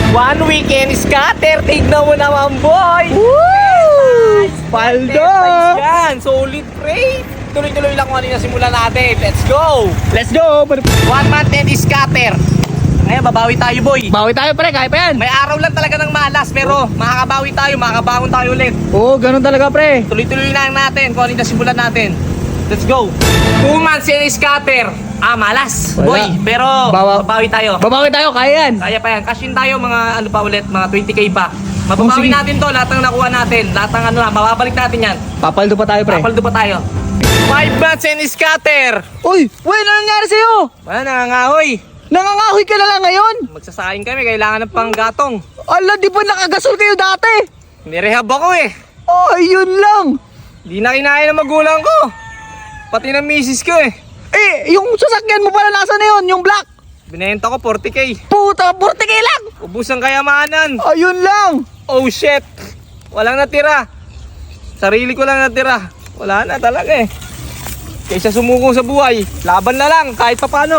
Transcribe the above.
One weekend scatter. Tignan mo naman, boy. Woo! Paldo! Yan, solid pre. Tuloy-tuloy lang kung ano yung simulan natin. Let's go. Let's go! 1 month and scatter. Ngayon, babawi tayo, boy. Bawi tayo pre, kaya pa yan. May araw lang talaga ng malas, pero makakabawi tayo, makakabangon tayo ulit. Oo, ganun talaga pre. Tuloy-tuloy lang natin kung ano yung simulan natin. Let's go. 2 months and scatter. Malas, Wala. boy. Pero babawi tayo. Babawi tayo, kaya yan. Kaya pa yan. Cash in tayo, mga ano pa ulit, mga 20k pa. Mababawi sige. natin to, lahat ng nakuha natin. Lahat ng ano na, mababalik natin yan. Papaldo pa tayo pre. Papaldo pa tayo. 5 months and scatter. Uy, ano nangyari sa'yo? Wala, nangangahoy. Nangangahoy ka na lang ngayon? Magsasayang kami, kailangan ng panggatong. Ala, di ba nakagasol kayo dati? Nirehab ako eh. Oh, yun lang. Di na kinaya ng magulang ko. Pati ng misis ko eh. Eh, yung sasakyan mo pala nasa na yun, yung black. Binenta ko 40k. Puta, 40k lang. Ubus ang kayamanan. Ayun lang. Oh shit. Walang natira. Sarili ko lang natira. Wala na talaga eh. Kaysa sumuko sa buhay, laban na lang kahit papano.